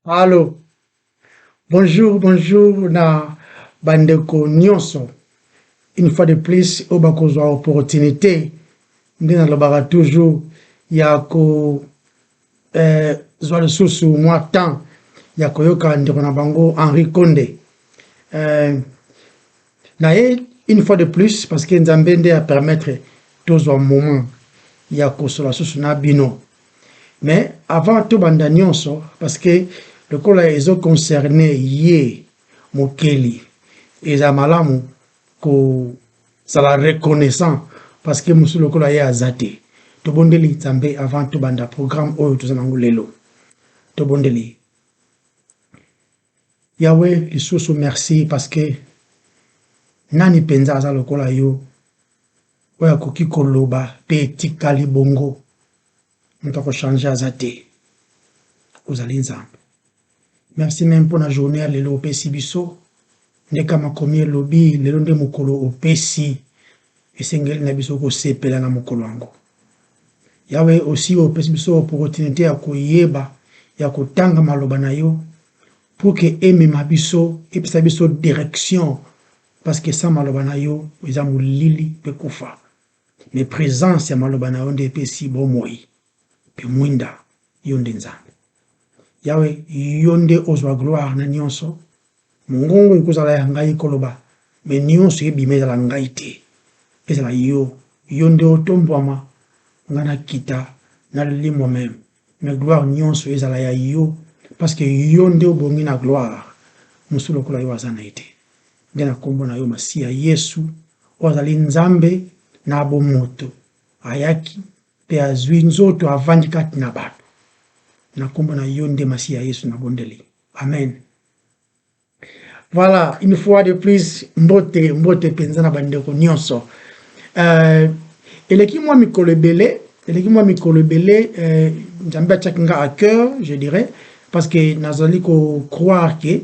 Allô, bonjour, bonjour na bandeko nyonso. Une fois de plus, au bakozwa opportunité, nde nalobaka toujours ya ko zwa lisusu mwa temps ya koyoka ndeko na bango Henri Condé. Naye une fois de plus parce que nzambe nde a permettre tozwa moment ya kosola susu na bino. Mais avant tout banda nyonso parce que le kola ezo concerné ye mokeli eza malamu ko sala reconnaissant parce que musu le kola ye azate to bondeli nzambe avant tout banda programme oyo tozanango lelo to bondeli Yahweh lisusu merci parce que nani penza aza le kola yo oya koki koloba pe tikali bongo muta ko changer azate ozali nzambe. Merci même pour la journée à lelo opesi biso ndeka makomi lobi lelo nde mokolo opesi esengeli na biso ko sepela na mokolo wango. Yahweh aussi opesi biso opportunité ya koyeba ya kotanga maloba na yo pour que emema biso epesa biso direction parce que sans maloba na yo eza molili pe kufa. Mais présence ya maloba na yo nde epesi bomoi pe mwinda yo nde nzambe. Yahweh yonde ozwa gloire na nyonso mongongo ikozala ya ngai koloba me nyonso ebima ezala ngai te ezala yo yonde otombwama nga na kita na leli moi-même mais gloire nyonso ezala ya yo parce que yonde obongi na gloire mosu lokola yo aza na ye te nde na kombo na yo masiya yesu oyo azali nzambe na bomoto ayaki mpe azwi nzoto avandi kati na bato na kombo na yo nde masiya yesu na bondeli amen. Voilà, une fois de plus mbote penza na bandeko nyonso eleki mwa mikolo ebele nzambe atiaki nga à cœur je dirais parce que nazali ko croire que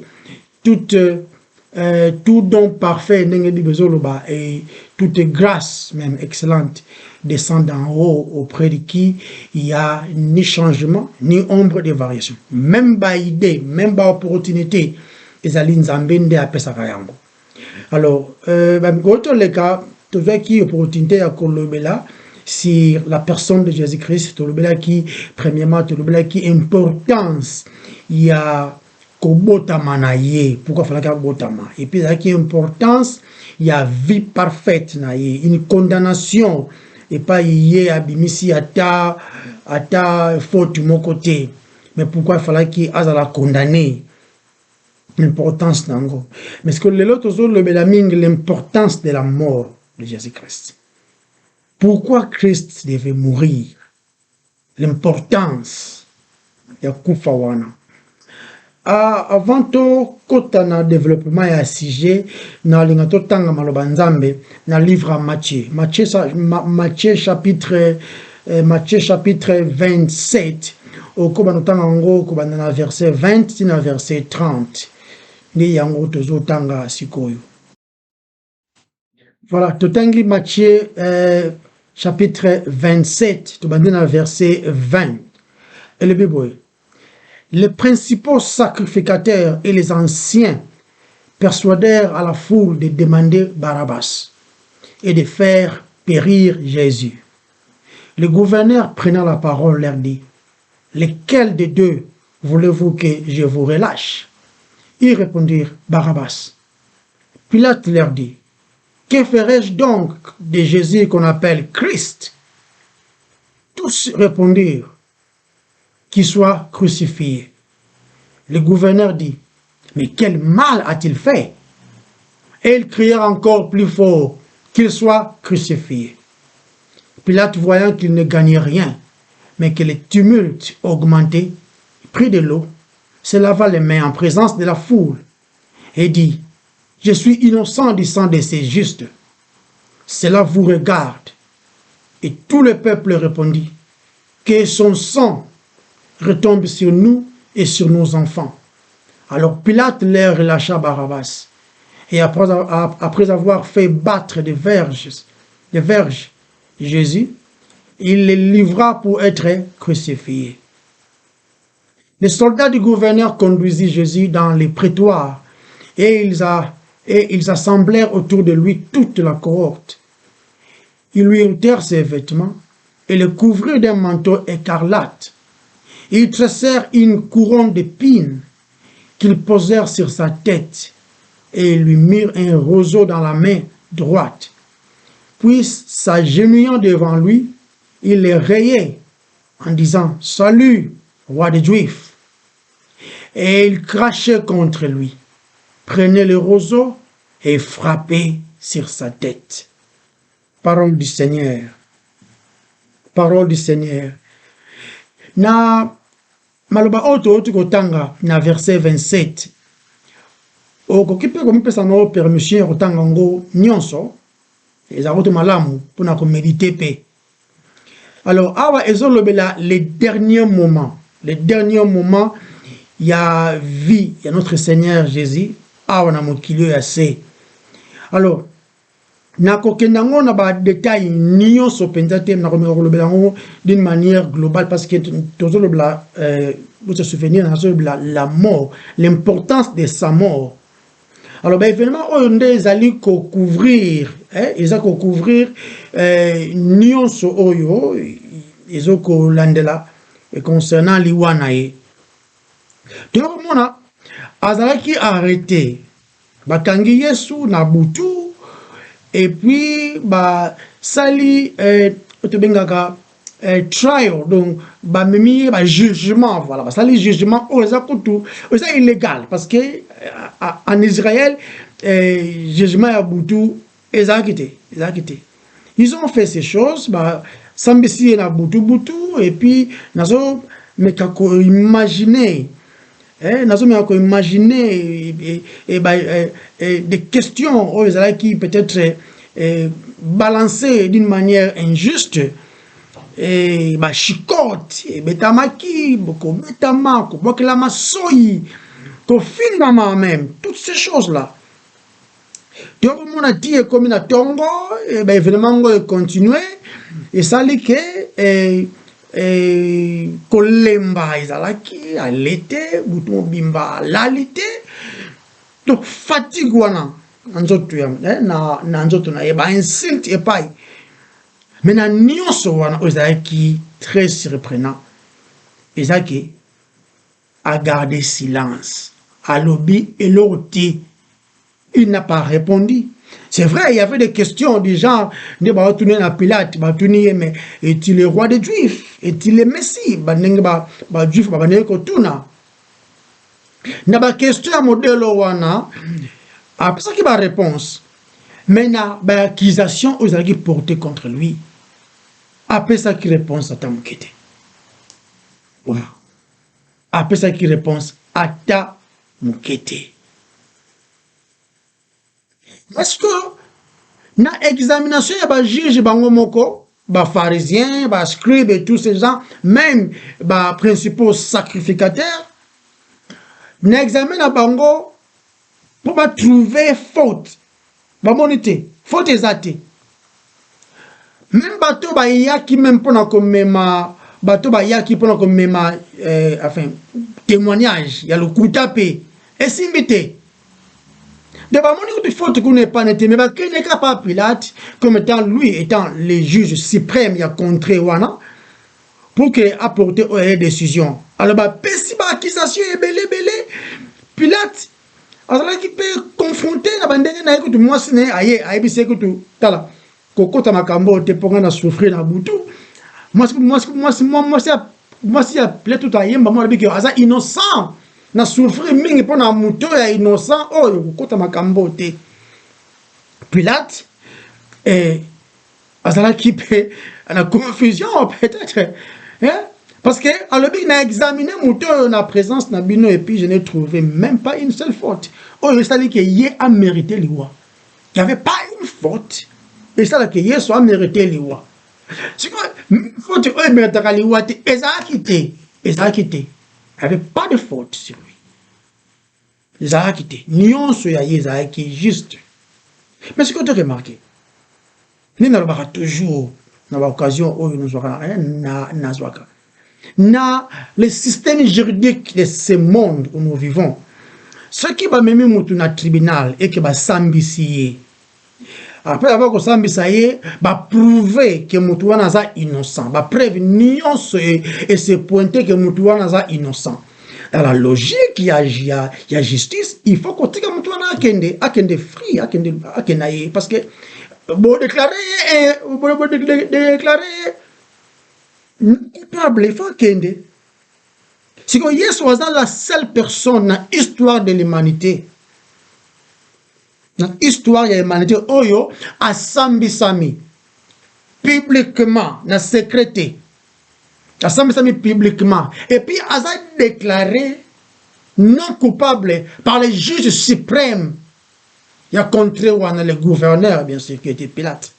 tout don parfait ndenge bible ezoloba et toute grâce même excellente descend d'en haut auprès de qui il y a ni changement ni ombre de variation même ba idée même ba opportunité ezali nzambe nde apesaka yango. Alors bamikoto leka tozwaki opportunité ya kolobela sur la personne de Jésus-Christ tolobelaki premièrement tolobelaki importance ya kobotama na ye pourquoi falaka botama et puis ezalaki importance ya vie parfaite na ye une condamnation et pas ye abimisi ata faute moko te mais pourquoi falaki azala condamné l'importance nango mais ce que lelo tozolobela mingi l'importance de la mort de Jésus-Christ. Pourquoi Christ devait mourir? L'importance ya kufa wana. Avant to kota na développement ya sujet na linga to tanga maloba nzambe na livre à Matthieu chapitre 27 okoba no tanga ngo ko banda na verset 20 na verset 30 ni yango tozo tanga sikoyo. Voilà, totangi Matthieu chapitre 27 to banda na verset 20 et le bible. Les principaux sacrificateurs et les anciens persuadèrent à la foule de demander Barabbas et de faire périr Jésus. Le gouverneur prenant la parole leur dit: lequel des deux voulez-vous que je vous relâche? Ils répondirent: Barabbas. Pilate leur dit: que ferai-je donc de Jésus qu'on appelle Christ? Tous répondirent: qu'il soit crucifié. Le gouverneur dit: mais quel mal a-t-il fait? Et ils crièrent encore plus fort: qu'il soit crucifié. Pilate, voyant qu'il ne gagnait rien, mais que le tumulte augmentait, prit de l'eau, se lava les mains en présence de la foule, et dit: je suis innocent du sang de ces justes. Cela vous regarde. Et tout le peuple répondit: que son sang retombe sur nous et sur nos enfants. Alors Pilate leur relâcha Barabbas, et après avoir fait battre des verges Jésus, il les livra pour être crucifié. Les soldats du gouverneur conduisirent Jésus dans les prétoires et ils assemblèrent autour de lui toute la cohorte. Ils lui ôtèrent ses vêtements et le couvrirent d'un manteau écarlate. Ils tressèrent une couronne d'épines qu'ils posèrent sur sa tête et lui mirent un roseau dans la main droite. Puis, s'agenouillant devant lui, il les rayait en disant « Salut, roi des Juifs !» Et il crachait contre lui, prenait le roseau et frappait sur sa tête. Parole du Seigneur. Parole du Seigneur. Na maloba oto kotanga na verset 27. Okokipe komipesa no permission kotanga ngo nyonso. Ezakoto malamu pona ko méditer pe. Alors, awa ezolobela les derniers moments. Les derniers moments, il y a vie, il y a notre Seigneur Jésus. Awa na mokili assez. Alors, nakokenda na ba détail nyonso penza te na kolobela ngo d'une manière globale parce que tozolobela vous se souvenez la mort, l'importance de sa mort. Alors, ben, évidemment, on est allé couvrir, ils ont couvrir nyonso oyo, ils ont landela concernant liwanae. Donc, mona, azalaki arrêté, bakangi Yesu na butu, et puis, ba sali, otobengaka, trial, donc, ba mimi, ba jugement, voilà, ba sali jugement, oh, c'est illégal, parce que, en Israël, jugement à Boutou, ils ont quitté. Ils ont fait ces choses, bah, Sambesi na Boutou, et puis, nazo, mais kako imaginer, nazo, mais kako imaginer, des questions, oh, ils qui peut-être balancées d'une manière injuste, et bah, chicote, et betamaki, boko betama, boko la masoyi, finalement même, toutes ces choses-là. Donc, on a dit comme une tongo, et bien évidemment, on continue, et ça dit que, kolemba, izalaki, à l'été, bouton bimba, à l'été, donc fatigue, wana, nanzotu, nanzotu, na, et ben, insult, et pas. Mais na nyonso, wana, izalaki, très surprenant, izalaki, a gardé silence. À l'objet et l'autre, il n'a pas répondu. C'est vrai, il y avait des questions du genre, mais est-il le roi des Juifs? Est-il le Messie? Juif, na ba question à modèle wana, après ça qui va réponse. Maintenant, ba accusation aux alliés portées contre lui. Après ça qui réponse à Tamukete. Wow. Après ça qui réponse à ta mukete. Est-ce que na examination ya ba juge bango moko, ba pharisiens, ba scribes et tous ces gens, même ba principaux sacrificateurs, na examen na bango pour ba trouver faute. Ba monite, faute ezate. Même bato ba yaki même pour na komema bato ba yaki pour na komema enfin témoignage, il y a le coup tapé. Et simbité. De ba moni que faute qu'on n'est pas net, mais ba qui n'est pas Pilate comme étant lui étant le juge suprême, il y a contré wana pour que apporter une décision. Alors ba pesi ba accusation et belé Pilate alors qui peut confronter la bande na écoute moi ce n'est aye bise que tout tala kokota makambo te ponga na souffrir na butu moi si appelé tout aye ba moi bi que asa innocent na souffrir mingi pour na muto ya innocent oh kokota makambo te Pilate azala qui peut na confusion peut-être hein. Parce que, alors, il a examiné mon na présence na bino et puis je n'ai trouvé même pas une seule faute. Oh, il s'est dit que Yé a mérité l'Iwa. Il n'y avait pas une faute. Il s'est dit que Yé soit mérité l'Iwa. C'est quoi? Faute, il mérite l'Iwa. Il a quitté. Il n'y avait pas de faute sur lui. Il a quitté. Nyon soya Yé, il a quitté juste. Mais ce que tu as remarqué, nous n'avons pas toujours, dans l'occasion où nous aurons un nazwaka. na le système juridique de ce monde où nous vivons. Ce qui va même au tribunal et qui va s'ambitier. Après avoir que s'ambitier, va prouver que Moutouana est innocent. Va prévenir et se pointer que Moutouana est innocent. Dans la logique, il y a justice. Il faut que Moutouana akende free, akende parce que bon déclarer coupable, il faut akende. Si Yesu was la seule personne dans l'histoire de l'humanité, dans l'histoire de l'humanité, Oyo a sami publiquement, dans la sécurité, a sami publiquement, et puis a déclaré non coupable par les juges suprêmes. Il a contré le gouverneur, bien sûr, qui était Pilate.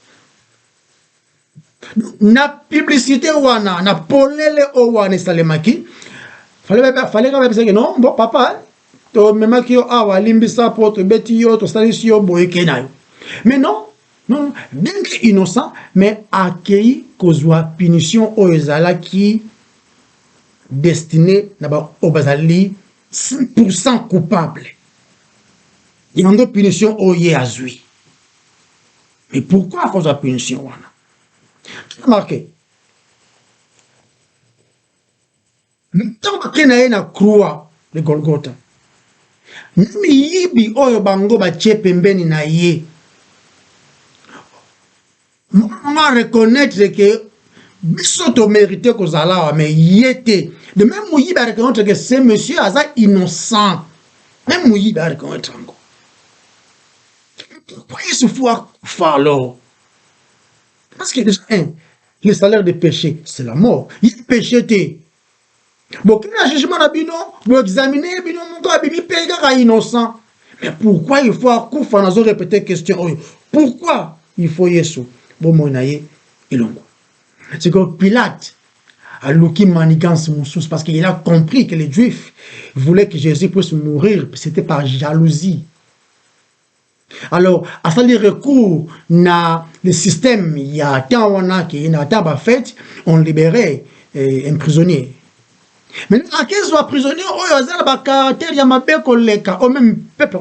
Na publicité wana, na polele owane salemaki. Fallait quand même dire que non, bon papa, to même qui awa limbisa pour te beti yo, to salisi yo boyeke na yo. Mais non, non, bien que innocent, mais accueilli kozwa punition o ezala qui destiné na ba obazali 100% coupable. Il y a une punition au Yéazui. Mais pourquoi kozwa punition wana? Remarquez. Tant que na croix de Golgotha. Nami yibi oyo bango ba pembeni na ye. Moi reconnaître que biso to mérité kozala mais yete. De même yibi ba reconnaître que ce monsieur aza innocent. Même yibi ba reconnaître ngo. Pourquoi il se faut faire alors? Parce que déjà, le salaire de péché, c'est la mort. Il péché était. Bon, quand le jugement a bino, vous examinez, bino, mon gars, bini pega innocent. Mais pourquoi il faut qu'on fasse répéter question? Pourquoi il faut Yesu? Bon, mon aïe, il en c'est que Pilate a louki manigance moussous parce qu'il a compris que les Juifs voulaient que Jésus puisse mourir. C'était par jalousie. Alors, à ça, les recours, na le système, il y a tant on a qui n'a pas fait, on libérait un prisonnier. Mais à 15 ans prisonnier, oh, il y a un caractère, il y a ma belle collègue, au même peuple,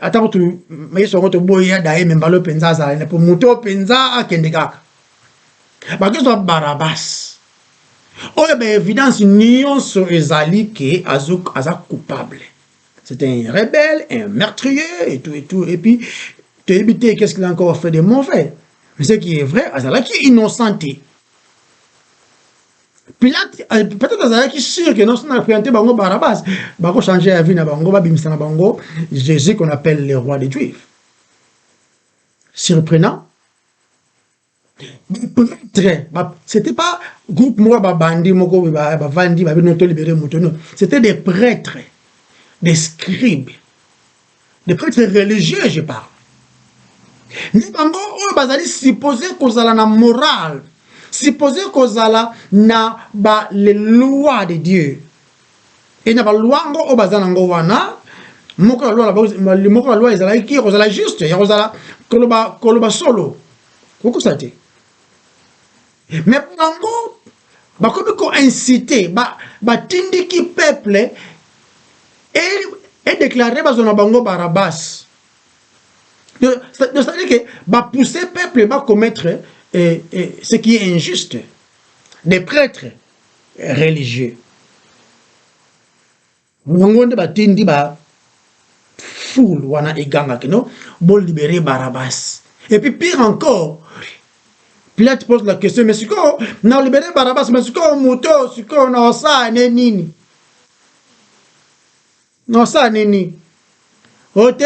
attends, tu mais ils sont boya d'ailleurs, même pas le penza, ça, pour monter au penza à Kendega. Parce que c'est Barabbas. Oh, il y a évidence, nion sur Ezali qui est coupable. C'est un rebelle, un meurtrier, et tout. Et puis, tu as évité qu'est-ce qu'il a encore fait de mauvais. Mais ce qui est vrai, Azala qui est innocenté. Pilate, peut-être Azala qui est sûr que non, on a présenté Bango Barabbas. Bango changer la vie, Bango, Babimisa Bango, Jésus qu'on appelle le roi des Juifs. Surprenant. C'était pas groupe moi, Bandi, Moko, Bandi, c'était des prêtres. Des scribes, des prêtres religieux, je parle. Nous avons supposé qu'on a la morale, supposé qu'on a les lois de Dieu. Et nous avons la loi, on a la loi, on a la juste, on a la solo. Vous constatez. Mais comme on incité, tindiki peuple, et déclarer bazona bango Barabbas. C'est-à-dire que va pousser le peuple à commettre ce qui est injuste. Des prêtres religieux. Bango ba tindi ba foule wana iganga kino bon libérer Barabbas. Et puis pire encore, Pilate pose la question, mais si on a libéré Barabbas, mais si on moto, si on a ça, nini. Non, ça, nini. Ote,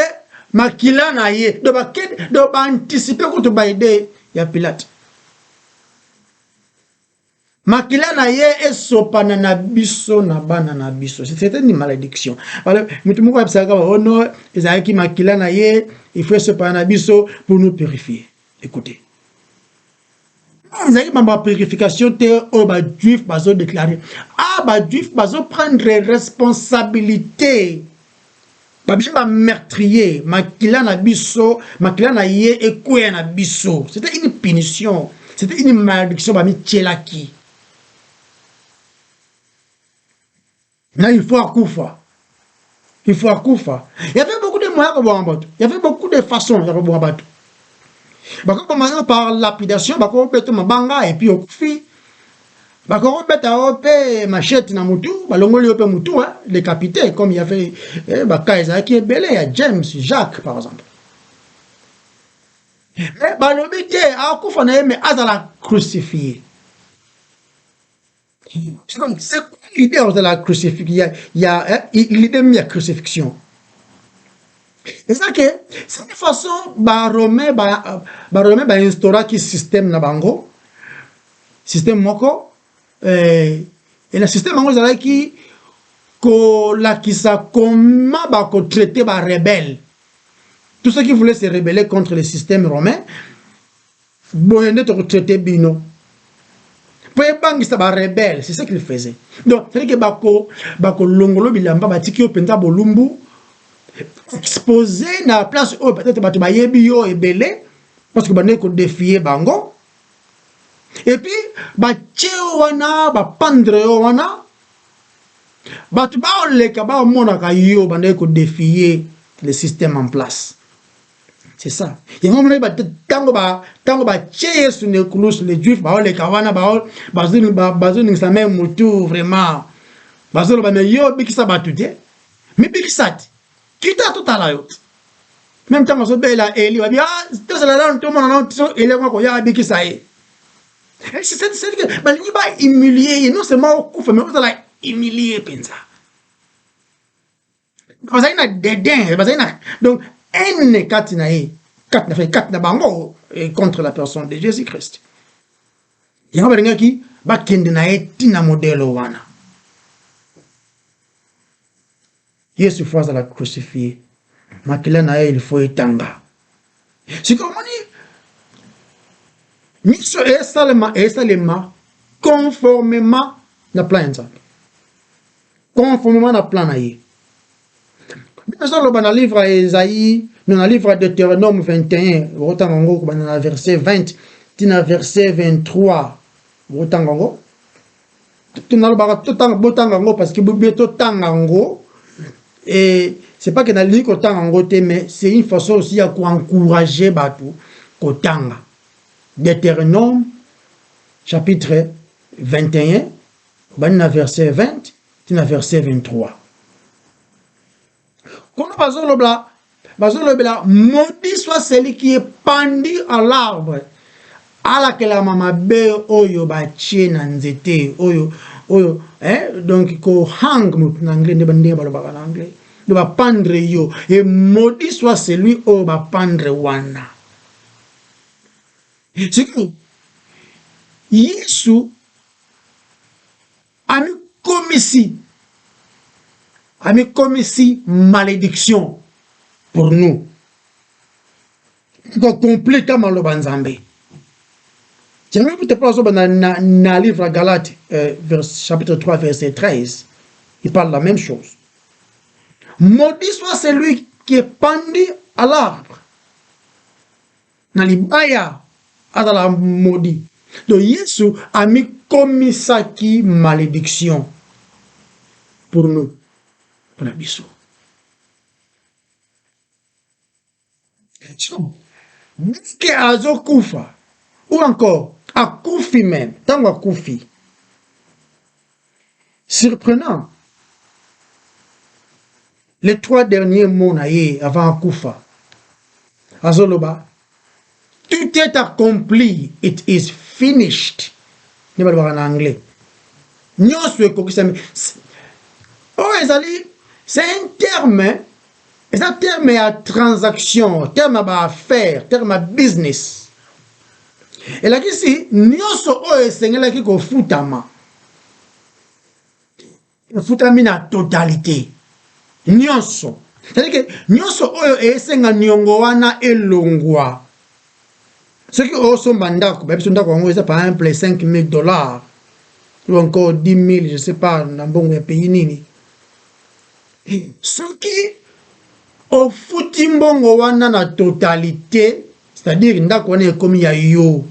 makila na ye. Do ba anticiper ko to ba ide ya Pilate. Makila na ye esopana na biso na bana na biso. C'était une malédiction. Alors, mutu moko abisaka oh non, ezaki makila na ye, il faut esopana na biso pour nous purifier. Écoutez. Vous avez ma purification, Juif bazo déclaré. Juif bazo prendre responsabilité. Babima meurtrier, makila na biso, makila na ye ekouya na biso. C'était une punition, c'était une malédiction bami tchelaki. Là, il faut akufa. Il faut akufa. Il y avait beaucoup de moyens pour boire. Il y avait beaucoup de façons pour boire. Bako commencer par lapidation, bako beto mabanga et puis okufi. Bako beta ope machette na mutu, balongoli ope mutu, décapité comme il y avait baka qui est belé, il y a James, Jacques par exemple. Mais balobi te akufa na mais azala crucifié. C'est quoi l'idée de la crucifixion? Il y a l'idée de la crucifixion. C'est ça que c'est une façon Romain instaura qui système na bango système moko et le système bango zala qui la qui ça comment ba ko traiter ba rebelle. Tous ceux qui voulaient se rebeller contre le système romain boyende to traiter bino. C'est ce qu'il faisait. Donc, c'est que bako longolo bilamba batiki openta bolumbu exposé na la place où peut-être batu bayebi yo ebele parce que bande ko défier bango. Et puis batie wana ba pendre wana batu ba oleka ba mona ka yo bande ko défier le système en place. C'est ça. Il y a un moment où tango ba tcheye sur les couloirs les juifs ba le kawana ba bazuni sa même mutu vraiment bazolo ba yo bikisa batute mais bikisati kita tout à l'heure même temps so bela eli ba to ça là tout monde non so ele ko ya bikisa e c'est que ba li ba humilier non seulement kufa mais on va humilier pensa parce qu'il y a dédain parce qu'il y a donc un quatre bango contre la personne de Jésus-Christ. Il y a un peu qui va kende na tina modèle wana. Yesu fois à la crucifié. Makila na il faut etanga. C'est comme on dit. Miso esalema conformément na plan ça. Conformément na plan na ye. Dans le livre Isaïe, dans le livre de Deutéronome 21, dans le verset 20, dans le verset 23, parce que et c'est pas que dans le livre mais c'est une façon aussi à encourager Batu Kotanga. Deutéronome, chapitre 21, dans le verset 20, dans le verset 23. Maudit soit celui qui est pendu à l'arbre. À la mama be oyo ba chena nzete oyo donc ko hang en anglais ne bande ba en anglais de ba pendre yo et maudit soit celui oyo ba pendre wana. C'est que Yesu a commis ici malédiction pour nous. Donc complètement le banzambe. J'aimerais vous te placer dans le livre Galates, chapitre 3, verset 13. Il parle la même chose. Maudit soit celui qui est pendu à l'arbre. Dans l'ibaya, à la maudit. Donc Jésus a commis ça qui malédiction pour nous. Pour la biso. Que azo kufa ou encore à koufi même tant à koufi surprenant les trois derniers mots naïe avant koufa azoloba tout est accompli, it is finished ne pas en anglais nyonso ekokisami oh ezali c'est un terme. C'est un terme à transaction, terme à affaire, terme à business. Et là, ici, nous sommes qui futama. Futami na totalité. Nous sommes. C'est-à-dire que nous sommes esenga nyongo wana elongwa. Ceux qui sont mandako, par exemple 5 000 $, ou encore 10 000, je ne sais pas, dans bon pays nini. Ceux qui au futimbongo wana na totalité, c'est-à-dire ndako wana ekomi ya yo.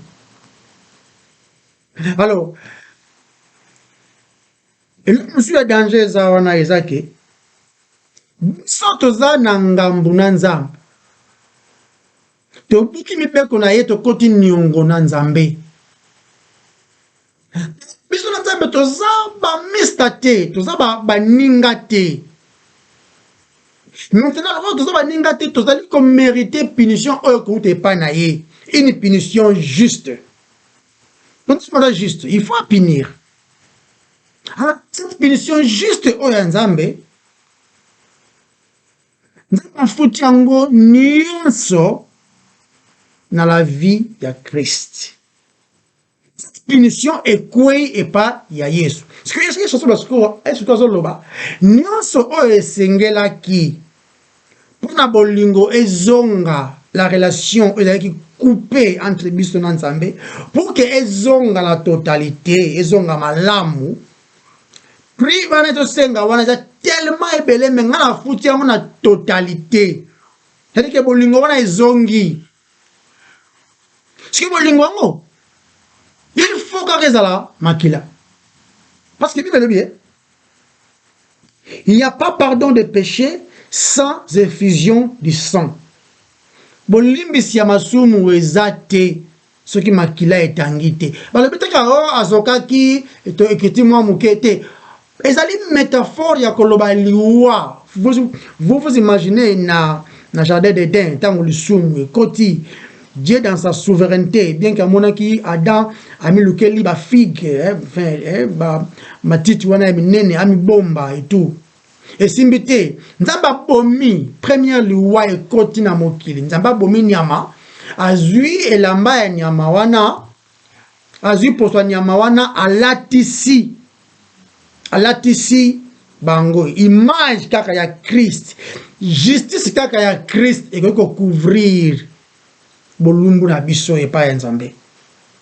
Alors Et là, monsieur a danger za wana ezake. Biso toza na ngambu na nzambe. Tobuki mibeko na ye tokoti niongo na nzambe. Biso na nzambe toza ba mista te, toza ba ninga te. Maintenant, le toza ba ninga te, toza li comme mériter punition oyo koute pa na ye. Une punition juste. Donc c'est pas juste, il faut punir. Ah, cette punition juste oyo nzambe. Nzambe futi yango nyonso dans la vie de Christ. Cette punition est quoi et pas ya Yesu. Ce que Yesu sur le score, est-ce que zoloba? Nyonso o esengela ki. Pona bolingo ezonga la relation qui coupée entre biso na Nzambe pour que ezonga la totalité, ezonga malamu. Pri wana to senga wana tellement ebele menga na futi yango na totalité. C'est-à-dire que bolingo wana ezongi. Ce que bolingo yango, il faut que ezala makila. Parce que Bible dit bien, il n'y a pas pardon de péché sans effusion du sang. Bolimbisi ya masumu ezate ce qui makila etangite. Ba le betaka o azokaki to ekiti mwa mukete. Ezali métaphore ya koloba liwa. Vous imaginez na jardin d'Éden tango lisumu ekoti Dieu dans sa souveraineté, bien qu'à monaki Adam a mis le keli ba figue, matiti wana minene ami bomba et tout. Et simbité, nzamba bomi première liwa e koti na mokili. Nzamba bomi nyama, azui elamba ya nyama wana, azui poswa nyama wana alatisi bango image kaka ya Christ, justice kaka ya Christ et ko couvrir bolumbu na biso et pas Nzambe.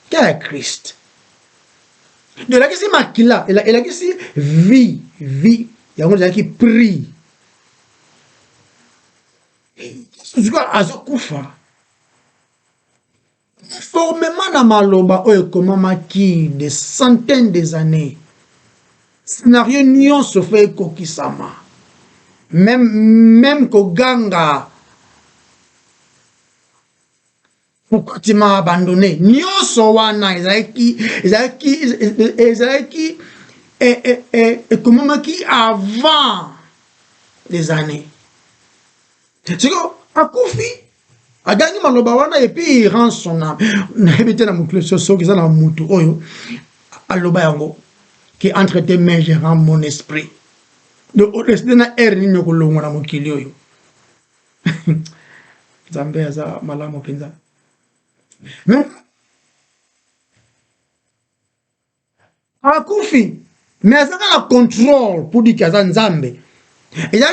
Quel est Christ? De la question makila, et la question vie, il y a un qui prie. C'est quoi azokufa? Formellement na maloba oyo komamaki des centaines des années. Scénario nyon se fait kokisama. Même koganga. Pourquoi tu m'as abandonné? Nyonso wana ezalaki et comment qui avant les années. C'est que akufi agangi maloba wana et puis il rend son âme. Na ebete na mukleso so kiza na mutu oyo aloba yango qui entre tes mains je rends mon esprit. De rester na ni nyokolongo na mukili oyo. Nzambe aza malamu penza. Mais akufi mais ça a le contrôle pour dire qu'il y a Nzambe. Il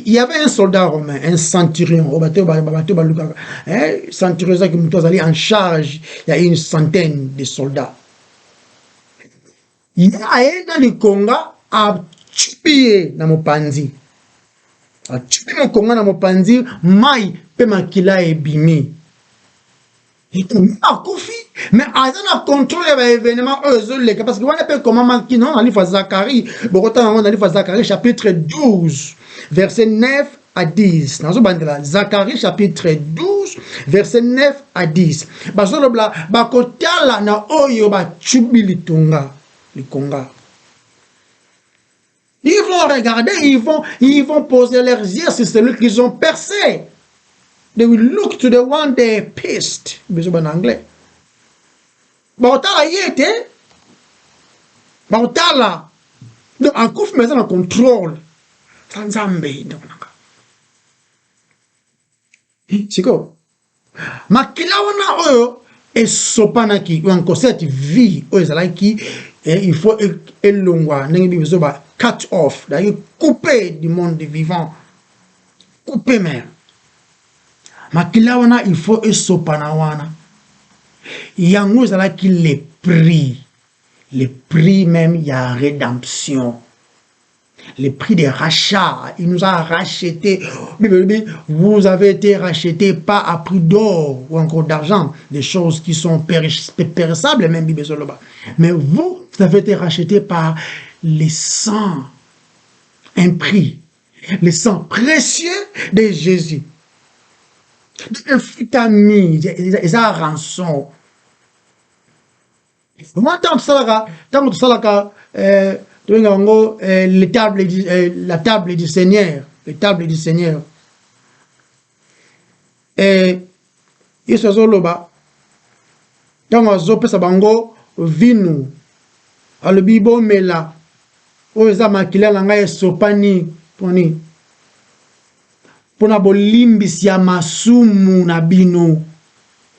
y avait un soldat romain, un centurion, centurion qui est en charge, il y a une centaine de soldats. Il y a dans le Congo à tuer dans mon panzi. À tuer mon Congo dans mon panzi, mai pe makila e bimi. Mais à un contrôle l'événement parce que on appelle comment qui non on Zacharie Zacharie chapitre 12 verset 9 à 10 Zacharie chapitre 12 verset 9 à 10 bakotala na oyo bachubilitunga likonga. Ils vont regarder, ils vont poser leurs yeux sur celui qu'ils ont percé. They will look to the one they pierced. En anglais. Baotala yete. Baotala. Donc, en couf, mais en contrôle. Sanzambe. C'est quoi? Makila wana oyo. Et sopanaki. Ou encore cette vie. Oyo il faut elongwa. Nengi bisoba cut off. D'ailleurs, couper du monde vivant. Couper même. Makila wana il faut esopana wana. Yango zala ki les prix même il y a rédemption. Les prix de rachat, il nous a racheté. Vous avez été racheté pas à prix d'or ou encore d'argent, des choses qui sont périssables même mais vous avez été racheté par le sang, un prix, le sang précieux de Jésus. Un fruitami, ils ont rançon. Moi, tant que ça, la table du Seigneur, la table du Seigneur. Et ils se sont là-bas. Tant que ça, ça bango vinu. Alors bibo mela. Oza makila langa sopani poni. Pona bolimbisi ya masumu na bino.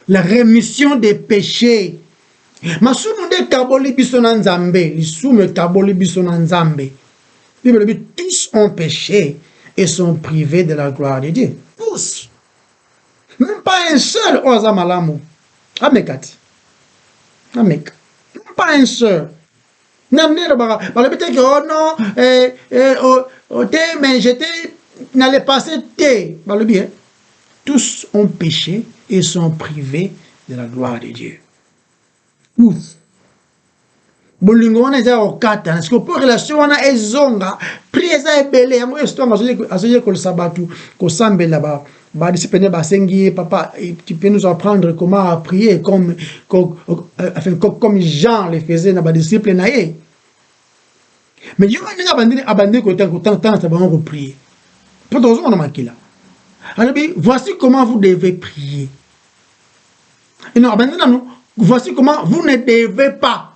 La rémission des péchés. Masumu de kaboli biso na nzambe, lisumu kaboli biso na nzambe. Bible dit tous ont péché et sont privés de la gloire de Dieu. Tous. Même pas un seul oza malamu. Amekati. Amek. Même pas un seul. N'amenez pas. Peut-être que oh non, mais j'étais n'allait passer té. Bien. Tous ont péché et sont privés de la gloire de Dieu. Ouf. Bolingo wana eza okata parce que pour relation wana ezonga prière eza ebele yango estonga azoye kolisa batu kosambela ba discipline basengi papa tu peux nous apprendre comment prier comme Jean le faisait na ba disciples na ye. Mais yo nga abandé ko tant ça va prier. Pour deux on a makila. Alors voici comment vous devez prier. Et non abandé non. Voici comment vous ne devez pas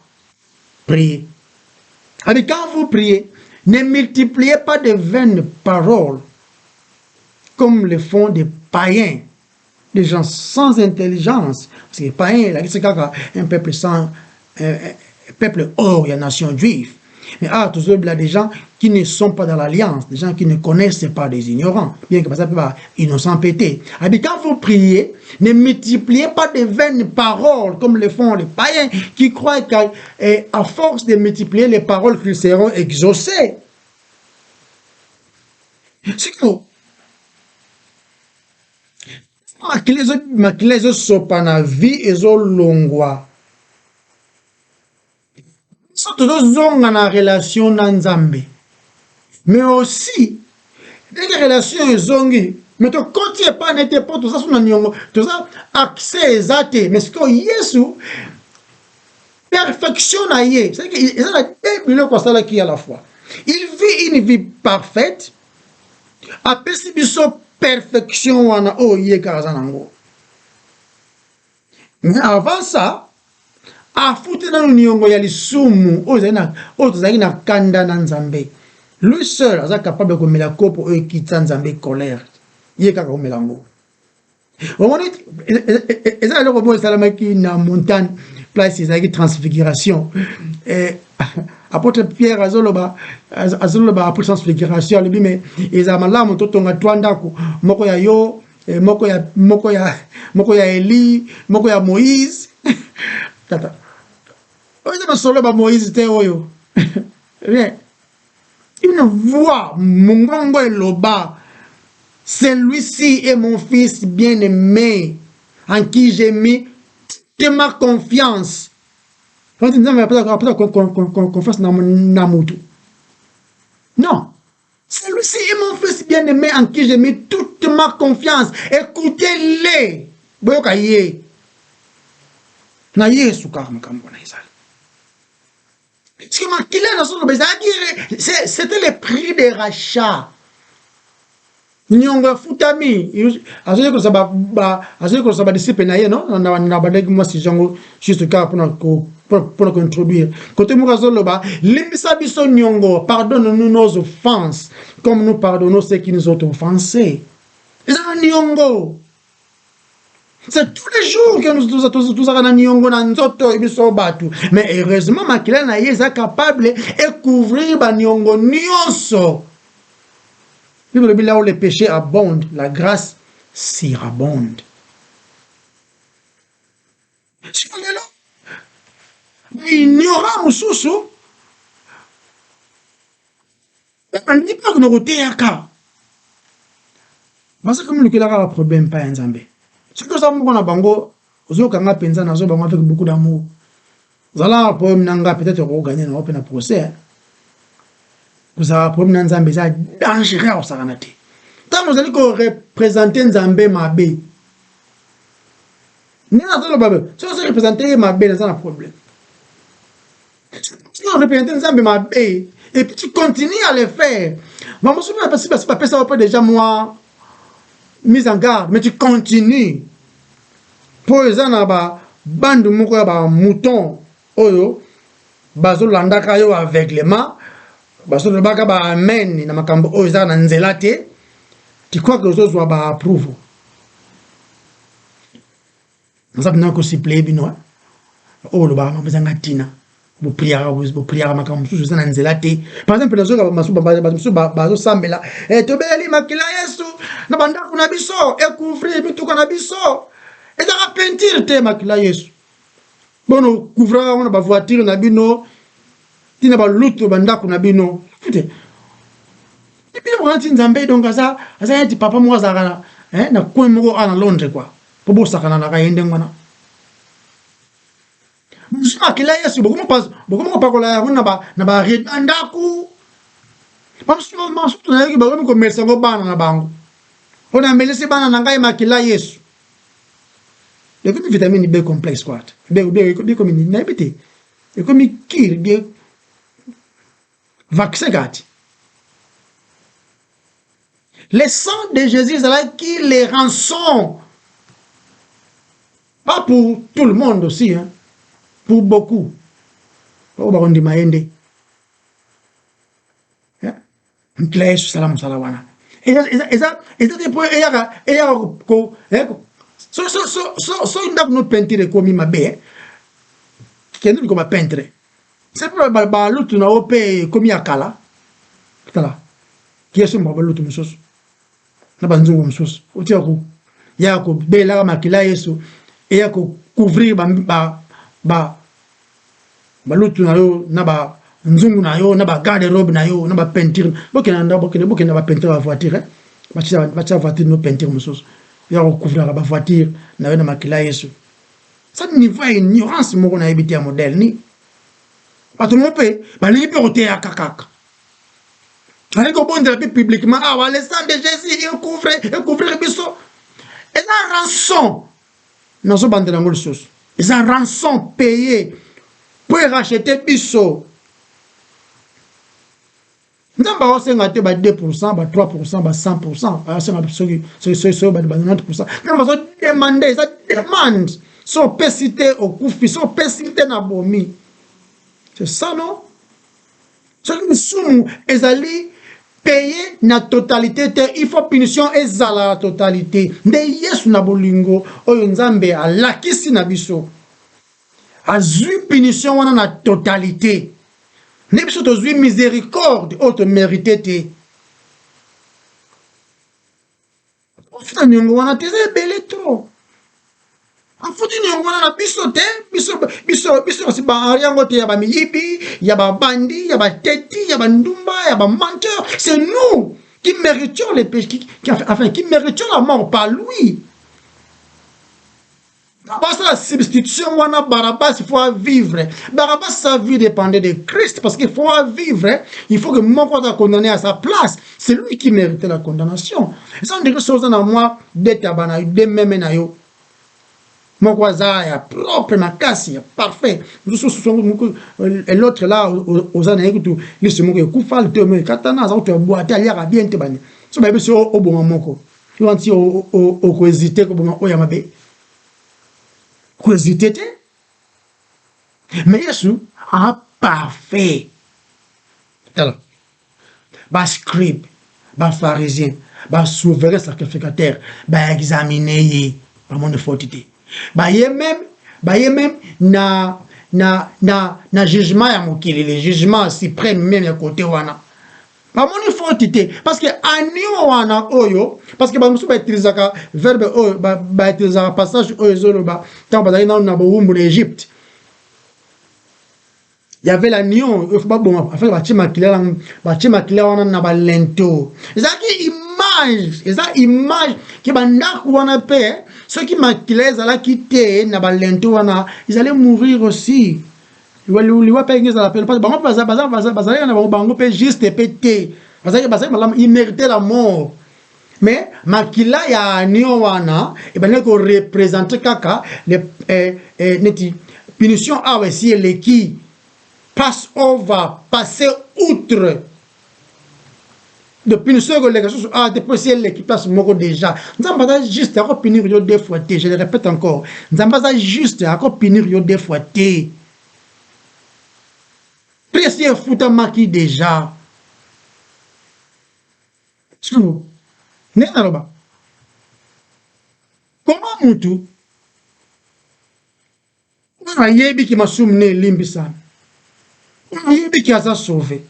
prier. Alors, quand vous priez, ne multipliez pas de vaines paroles comme le font des païens, des gens sans intelligence. Parce que les païens, c'est un peuple sans, un peuple hors de la nation juive. Mais tous il y a des gens qui ne sont pas dans l'alliance, des gens qui ne connaissent pas, des ignorants, bien que ça peut pas innocent pété. Alors, quand vous priez, ne multipliez pas de vaines paroles comme le font les païens qui croient qu'à force de multiplier les paroles qu'ils seront exaucés. C'est que makilezo sopana vie ezo longwa. Zonga na relation na nzambe. Mais aussi, des relations ezongi. Mais to koti e pas n'était pas tout ça sur nyongo. Tout ça accès exaté. Mais ce que Yesu perfection na ye. C'est que il a deux comme ça là qui à la fois. Il vit une vie parfaite. Après si biso perfection wana o ye kazanango. Mais avant ça, afute na nyongo ya lisumu ozali na kanda na nzambe. Lui seul est capable de komela kopo e kitsa nzambe colère. Ye kaka omelango. Omoni ezali le robot salamaki na montagne place ezali transfiguration. Apôtre Pierre azoloba après transfiguration lui mais ezama malamu totonga twandako moko ya yo moko ya Eli moko ya Moïse. Tata Moïse était oyo. Une voix, Mungongo et Loba, celui-ci est mon fils bien-aimé, en qui j'ai mis de ma confiance. Non, celui-ci est mon fils bien-aimé, en qui j'ai mis toute ma confiance. Écoutez-les. Boyokaye. Na Yesu kama kambona izali. C'était le prix de rachat. Nyonga futami. Azoye ko saba disciple na ye non na badegi moi si jango juste car pour introduire. Côté murazoloba, limbisa biso nyongo, pardonne-nous nos offenses comme nous pardonnons ceux qui nous ont offensés. Nyongo. C'est tous les jours que nous avons nyongo na nzoto ibiso batu. Mais heureusement makila na ye est capable de couvrir ba nyongo nyonso. Bible dit là où les péchés abondent, la grâce surabonde. Si on est là, ignorant mususu, on ne dit pas que nous avons parce que comme nous avons un problème pas en Zambie. Ce que ça me bango, aux autres quand pensa na zo bango avec beaucoup d'amour. Zala problème nanga peut-être au gagner na open procès. vous avez un problème dans Nzambe, c'est dangereux au Saranate. Tant que vous allez représenter Nzambe Mabé, si vous représentez Mabé, c'est un problème. Si vous représentez Nzambe Mabé, et puis tu continues à le faire, mais je ne sais pas si ça va déjà moi mise en garde, mais tu continues. Pour les gens, bande de moutons, oyo, bazo landaka yo aveuglement, bazo lobaka ba amen na makambo oyo eza na nzela te, tu crois que les autres ba approuve. Nous avons aussi plaît bino. Oh le ba mabezanga tina. Bo prière makambo susu eza na nzela te. Par exemple les autres bazo sambela, tobeli makila Yesu na bandako na biso, couvrir bituko na biso. Et dans la peinture te makila Yesu. Bon, couvrir on a ba voiture na bino, tina ba lutu bandako na bino. Écoutez. Et puis on a dit Nzambe donc ça dit papa moi ça na ko mo à Londres quoi. Pour bo sakana na kayende ngwana. Makila Yesu beaucoup pas kola na ba ndako. Parce que moi surtout na ba ko commerce ngo bana na bango. On a melesi bana na ngai makila Yesu. Il y a une vitamine B complexe, quoi. B comme une inhabité. Et comme il kille, bien. Vaccin, gâte. Le sang de Jésus, c'est là qui les rançon. Pas pour tout le monde aussi, hein. Pour beaucoup. Pour baron de Maende. Mklaish, salam, salawana. Et ça, so une peinture comme ma bé qui est comme peintre c'est pas l'autre na op comme yakala tala qui est sur ma l'autre musos na banzungu musos otia ko ya ko bela makila Yesu et ya ko couvrir ba l'autre na yo na ba nzungu na yo na ba garde-robe na yo na ba peinture bokena ba peinture la voiture ba voiture no peinture musos il y a recouvrir la voiture, na na makila Yesu. Ça niveau ignorance mo na habité à modèle ni. Pas tout le monde peut, ba li peut roter à kakaka. Allez go bon de la publiquement ah le sang de Jésus il couvre biso. Et la rançon. Non so bande ngol sos. Et la rançon payée pour racheter biso. Nzamba osenga te ba 2%, ba 3%, ba 100%, asenga so ba 90%. Nzamba so demander, ça demande. So pesité au kufi, so pesité na bomi. C'est ça non? Ce que nous sommes ezali payer na totalité, il faut punition ezala la totalité. Nde Yesu na bolingo oyo Nzambe alakisi na biso. Azui punition wana na totalité. Ne biso tozwi miséricorde auto mérité. Ofita nyongo wana teze belé trop. Afuti nyongo wana na biso te, biso si ba ariango te ya ba miyibi, ya ba bandi, ya ba teti, ya ba ndumba, ya ba menteur. C'est nous qui méritons les péchés, qui méritons la mort par lui. Parce que la substitution, Barabbas, il faut vivre. Barabbas, sa vie dépendait de Christ. Parce qu'il faut vivre. Il faut que mon corps soit condamné à sa place. C'est lui qui méritait la condamnation. Et ça, on dirait que chose dans moi, d'être de même. Mon corps est propre, ma casse, parfait. Et l'autre là, aux années, il se moque, Koufal, le katana, ça, tu as boité, il y a bien te banni. Ça, c'est au bon moment. Il va dire au hésiter, au Yamabe. Mais Jésus a parfait. Alors, bas scribe, bas pharisien, bas souverain sacrificateur, bas examiner par mon fautité. Bah y même na jugement ya mokili, le jugement suprême même ya côté wana. Ba mon fautité parce que anio wana oyo parce que ba musu ba utilisaka verbe oyo ba utilisaka passage oyo zolo ba tant ba na bo l'Égypte. Il y avait l'agneau, il faut pas bon afin ba chima kila wana na ba lento. Ezaki image qui ba ndaku wana pe ceux qui maquillent là qui té na ba lento wana ils allaient mourir aussi. liwa pe ngeza la peine parce que bango baza na bango pe juste pété baza il méritait la mort mais makila ya niwana et ben ko représenter kaka les neti punition a aussi les qui passe over passer outre de punition que les choses a déposé l'équipe passe moko déjà nzamba juste à punir yo deux fois je le répète encore nzamba juste à punir yo deux fois précieux fouta maki déjà sous nena roba comment mutu on a yebi qui m'a soumné limbisan on a yebi qui a ça sauvé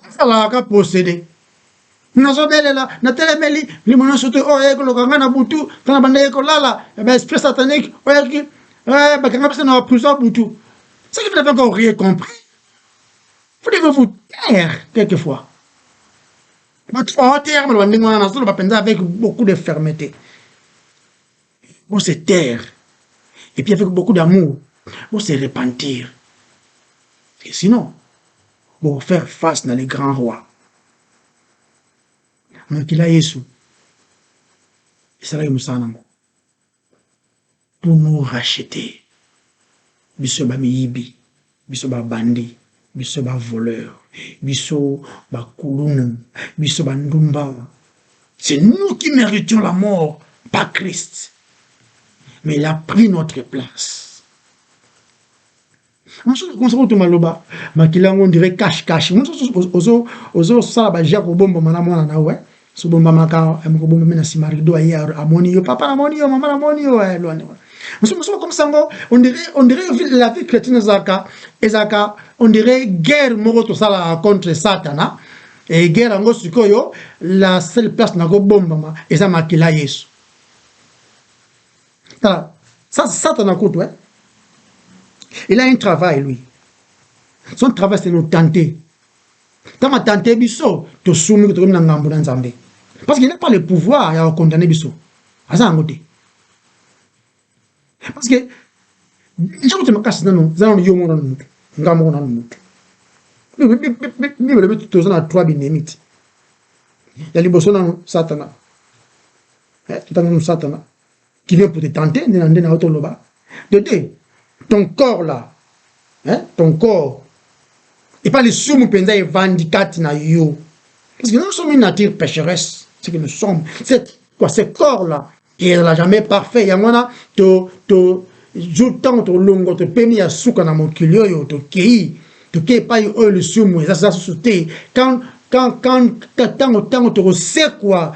ça va ka posséder nazobelela na telemeli limono soto o eko lokanga na butu kana banda eko lala ba esprit satanique o eki ba kanga pesa na prison butu. C'est que vous n'avez encore rien compris. Vous devez vous taire quelquefois. Votre terme, on va penser avec beaucoup de fermeté. Vous se taire. Et puis avec beaucoup d'amour, vous se repentir. Et sinon, vous faire face dans les grands rois. Mais qu'il a Jésus. Et ça va nous pour nous racheter. Biso ba miyibi, biso ba bandi, biso ba voleur, biso ba kulunu, biso ba ndumba. C'est nous qui méritions la mort, pas Christ. Mais il a pris notre place. On se retrouve maloba, makila on dirait cache. Ozo sala ba jako bomba mana mona na we. So bomba maka amko bomba mena simarido ayer amoni yo papa amoni yo mama amoni yo loane. Nous comme ça, on dirait la vie chrétienne Ezaka, on dirait guerre moroto sala contre Satan, et guerre en gros la seule place na go bomba et ça makila Yesu. Ça Satan a coûté, il a un travail lui. Son travail c'est nous tenter. Quand ma tenter biso, to soumis to na ngambo na nzambe. Parce qu'il n'a pas le pouvoir à condamner biso. Asa ngote. Parce que je te casse non zan yo mo non ngamo non bi to zana trois binemiti ya liboso na satana satana qui vient pour te tenter na auto loba de ton corps là ton corps et pas les soumou penza et vandicati na yo parce que nous sommes une nature pécheresse c'est que nous sommes c'est quoi ce corps là qui est là jamais parfait yangona to joutant to longo to pemi ya suka na mokili yo to kei pas le sumu ça sauter quand to sait quoi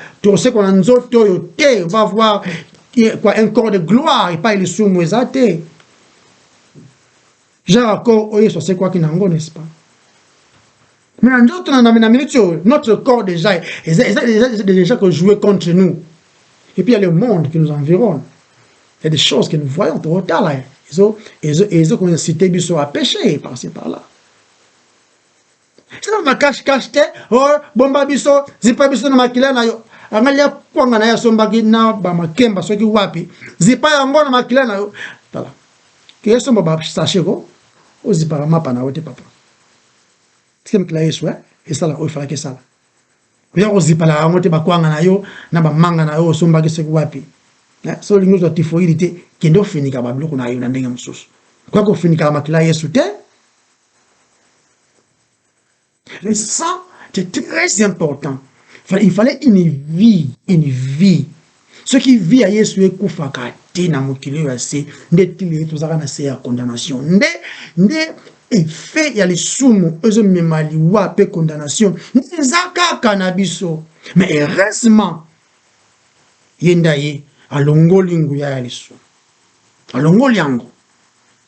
na nzoto yo te va voir quoi un corps de gloire et pas le sumu ezate genre encore oyo so c'est quoi qui nango n'est-ce pas mais notre corps déjà que jouer contre nous. Et puis il y a le monde qui nous environne. Il y a des choses que nous voyons trop tard là. Ils ont incité biso à pécher par-ci par-là. C'est ma cache oh bomba biso, zipa biso na makila na yo. Angalia kwanga na ya sombaki na ba makemba soki wapi. Zipa yango na makila na yo. Tala. Ke somba ba sachet ko. O zipa mapa na wote papa. C'est comme Yesu et ça là, il fallait que ça là. Bien aussi par la montée bakwanga na yo na ba manga na yo somba ke seku wapi. So lingo zo tifoidité kendo finika ba bloko na yo na ndenge mususu. Kwa ko finika makila Yesu te. Et ça c'est très important. Il fallait une vie. Ce qui vit à Yesu ekufaka te na mokili yo ase ndetili to zaka na se ya condamnation. Et fait il y a les soumou eux memali wa pe condamnation nzaka kanabiso mais heureusement yendaye alongolingu ya liso alongoliango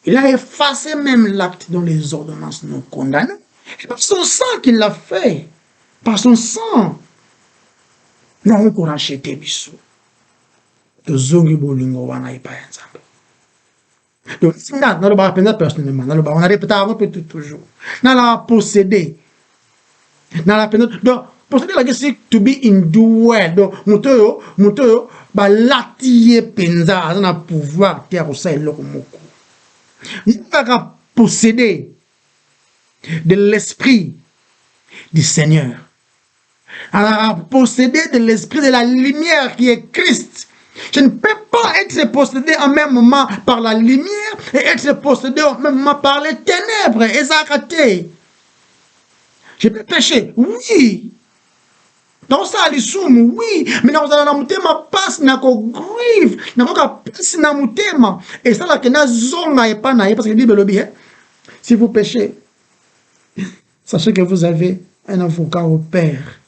il a effacé même l'acte dont les ordonnances nous condamnent par son sang qu'il l'a fait par son sang nous avons racheté biso de zongi bolingo wana ipa nzambe. Donc, personnellement, on a répété avant peut toujours. On a possédé. Donc, posséder la question to be indwelt. Donc, mutoyo, ba latiye penza, on a pouvoir terre au sein loko moko. Il va posséder de l'esprit du Seigneur. À posséder de l'esprit de la lumière qui est Christ. Je ne peux pas être possédé en même moment par la lumière et être possédé en même moment par les ténèbres. Et ça a raté. Je peux pécher, oui. Dans ça, les soum, oui. Mais dans la mutema passe n'a qu'au grieve, n'a qu'au passe n'a mutema. Et ça là que n'a zonga et pas naïe parce que la Bible le dit. Si vous péchez, sachez que vous avez un avocat au Père.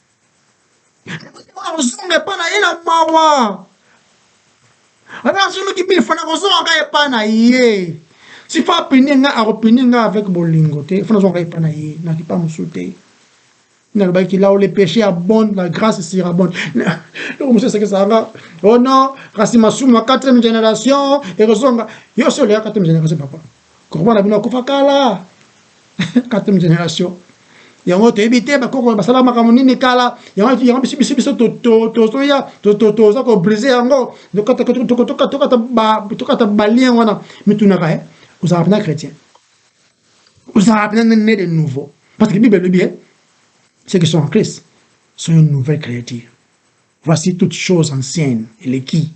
Zonga et pas naïe na mawa. Alors si nous qui bien fana zonga et pas naïe. Si faut pinenga a pinenga avec bolingo te, fana zonga et pas naïe, n'a pas me sauter. Là où les péchés abondent, la grâce sera abonde. Oh non, Rassimasuma, 4e génération, et Rosonga. Yo, c'est la 4e génération, papa. Comment la bino kufakala? 4e génération. Il y a un autre évité, bah, quand on va salam makamoni nekala, il y a un bisi to brisé en de balien wana, mais tu n'as rien. Vous avez un chrétien. Vous avez un né de nouveau. Parce que la Bible le dit, ceux qui sont en Christ sont une nouvelle créature. Voici toutes choses anciennes, et les qui,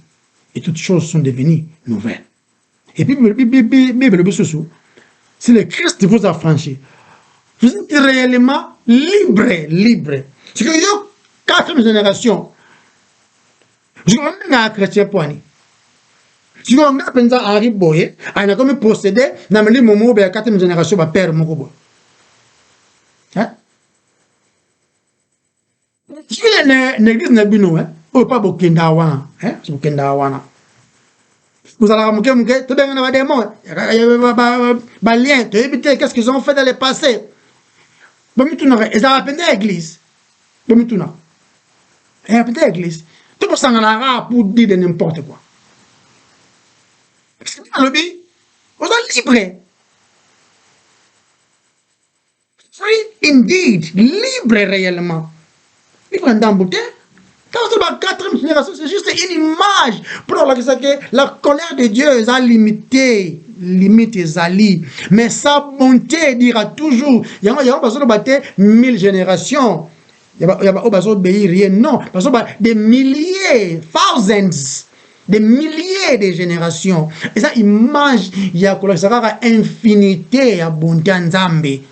et toutes choses sont devenues nouvelles. Et puis, si le Christ vous a franchi, vous êtes réellement libre. C'est que yo 4e génération, je suis un chrétien poigné. Si on a pensé à Henri Boye, il a comme procédé, dans le moment où la 4e génération va perdre mon robot. Hein? Si l'église n'est pas nous, hein, ou pas beaucoup d'awana, hein, c'est beaucoup d'awana. Vous allez remarquer, tout le monde a des mots, balien, qu'est-ce qu'ils ont fait dans le passé? Bon, ils ont appelé l'église. Bon, ils ont appelé l'église. Tout le monde pour dire de n'importe quoi. C'est pas le but. Vous êtes libre. Free indeed, libre réellement. Libre en d'embouter. Quand c'est la 4e génération, c'est juste une image pour que la colère de Dieu est limitée. Limite est ali. Mais sa bonté dira toujours. Il y a pas besoin de 1000 générations. Il y a pas besoin d'obéir rien. Non. Parce que des milliers, thousands, des milliers de générations. Et ça, image, il y a infinité, il y a bonté en Zambie.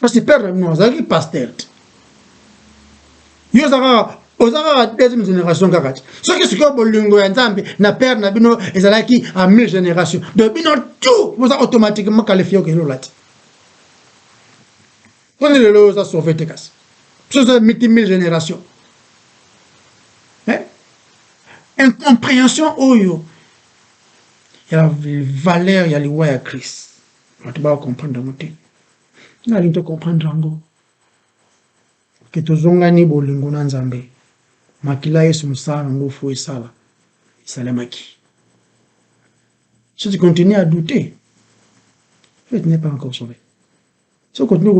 Parce que père, nous, ça qui pasteur. Yo zara ozara 2e génération kakati. Ce qui se fait au lingo ya Nzambe na père na bino ezalaki à 1000 générations. De bino tout vous a automatiquement qualifié que lolati. On est le ça sauvé te casse. Ce sont 1000 générations. Hein? Incompréhension oyo. Il y a la valeur, il y a le roi à Christ. On va comprendre mon thé. On va te comprendre rango. Que tozongani bolingo na Nzambe makila Yesu musala ngofu esala salamaki. Si tu continues à douter, tu n'es pas encore sauvé. Si tu continues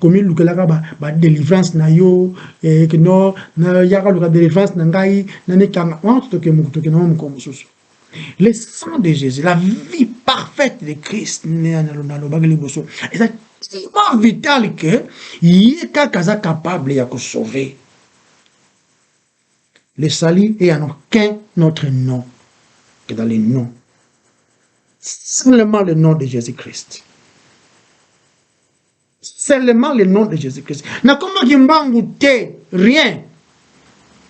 comme le délivrance na yo et que non na yaka le délivrance na ngai na nekanga to ke mukuto ke na mukomo susu. Le sang de Jésus, la vie parfaite de Christ na lo bageli boso. Et ça c'est vital que yeka kaza capable ya ko sauver. Le salut est en aucun autre nom que dans les noms. Seulement le nom de Jésus-Christ. Seulement le nom de Jésus-Christ. Na comment Kimbangu te rien.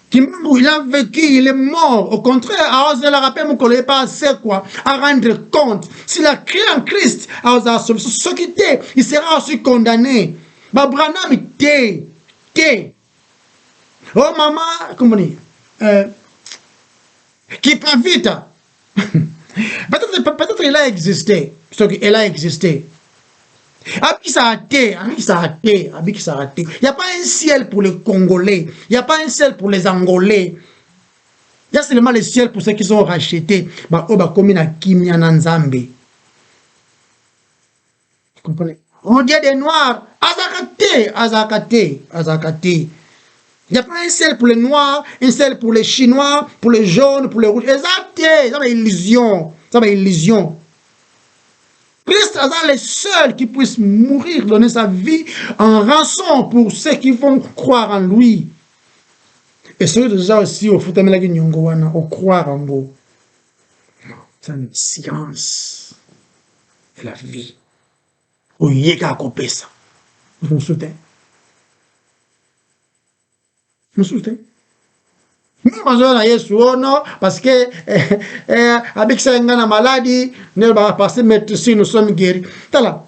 Kimbangu il a vécu, il est mort. Au contraire, à oser la rappeler, mon collègue pas assez quoi, à rendre compte. S'il a crié en Christ, à oser sauver ce qui était, il sera aussi condamné. Babranam te. Oh maman, comment dire? Qui pas vite. Peut-être il a existé. Elle a existé. Il n'y a pas un ciel pour les Congolais. Il n'y a pas un ciel pour les Angolais. Il y a seulement le ciel pour ceux qui sont rachetés. Vous comprenez? On dit des Noirs. Azakate. Il n'y a pas un ciel pour les Noirs, un ciel pour les Chinois, pour les jaunes, pour les rouges. Exact. Ça va illusion. Christ est le seul qui puisse mourir, donner sa vie en rançon pour ceux qui vont croire en lui. Et ceux déjà aussi, au foutamela qui nyongo wana, au croire en vous. C'est une science de la vie. Au yeka kopé ça. Vous me soutenez? Vous me soutenez? Parce que avec ça, il y a une maladie, nous va passer mettre si nous sommes guéris. Tala.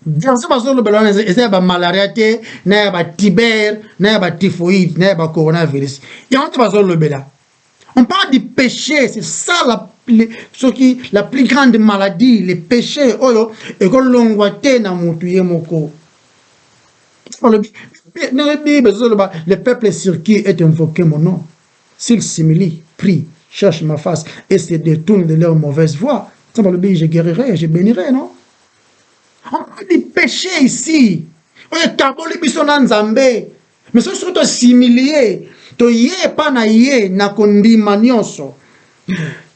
Dans ce matin, nous avons une malaria, une tibère, une typhoïde, un coronavirus. Il y a un truc on parle du péché, c'est ça la plus grande maladie, les péchés. Et que l'on voit dans mon tuyé moko. Le peuple sur qui est invoqué mon nom, s'ils s'humilient, prient, cherchent ma face et se détournent de leur mauvaise voie, je guérirai, je bénirai, non? On a des péchés ici. Mais c'est surtout s'humilier, to ye pa na ye na kondima nyonso.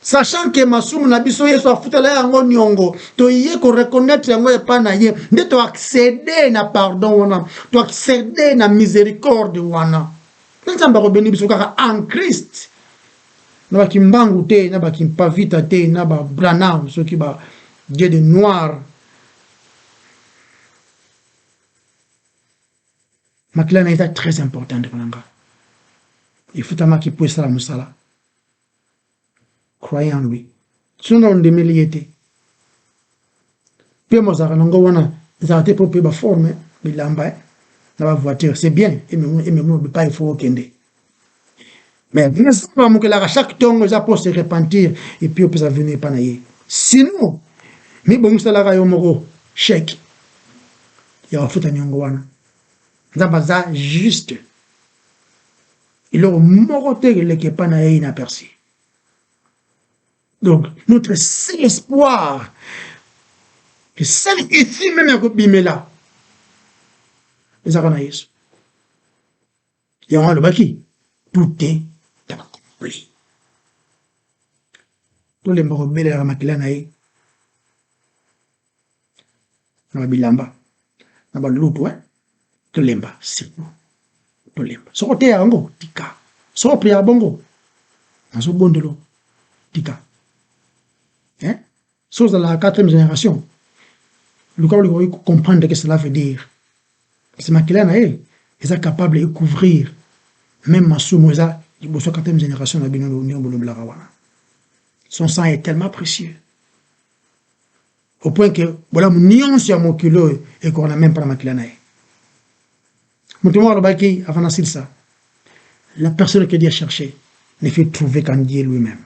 Sachant que masumu na biso yesu afutela yango nyongo, to ye ko reconnaître yango epa na ye, nde to accéder na pardon wana, to accéder na miséricorde wana. Nzamba ko beni biso kaka en Christ. Na ba kimbangu te, na ba kimpavita te, na ba branam, ceux qui ba Dieu de noir. Ma clé est très importante pour l'anga. Il faut que puisse la musala. Croyez en lui. Sinon, on démiliété. Puis, moi, ça a été pour la forme, la voiture, c'est bien. Et même, pas il faut aucun. Mais, chaque temps, ça peut se repentir. Et puis, on peut venir par naïe. Sinon, mais bon, ça la moro, chèque. Il y a un foot à Nyongwana. Ça juste. Il a moroté le kepana et inaperçu. Donc, notre seul espoir, que celle ici même à Bimela, les Aranaïs. Il y a un le baki. Tout est accompli. Tous les morobés à Makilanaï, dans Bilamba, dans Loutoua, tout l'emba, c'est tout. Tout l'emba. Sortez à Ango, Tika. Sortez à Bongo. Dans ce bon de l'eau, Tika. Hein? Sauf dans la 4e génération. Le corps lui comprendre ce que cela veut dire. C'est Makilana, il est capable de couvrir même Masoumoza, il est 4e génération de son sang est tellement précieux. Au point que, voilà, mon sur mon kilo et qu'on n'a même pas la Makilana. Avant ça, la personne que Dieu cherchait ne fut trouvée qu'en Dieu lui-même.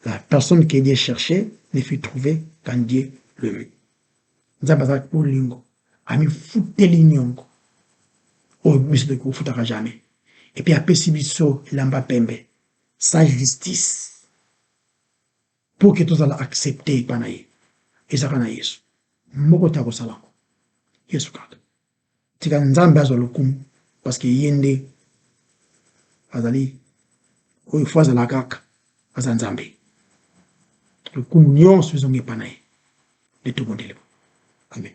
La personne que Dieu cherchait ne fut trouvée qu'en Dieu lui-même. Nzamba pour lingo, ami fouté lignongo. Oh, monsieur de Kou foutara jamais. Et puis après Sibiso, Lamba Pembe, sa justice, pour que tous allons accepter Panaï. Et ça va Yesu. Moko tako salango. Yesu kata. Tika nzamba zo lokum, parce que yende, azali, ou fois la kaka, azanzambe. Le coup nyonso zongi Panaï. De tout monde. Amen.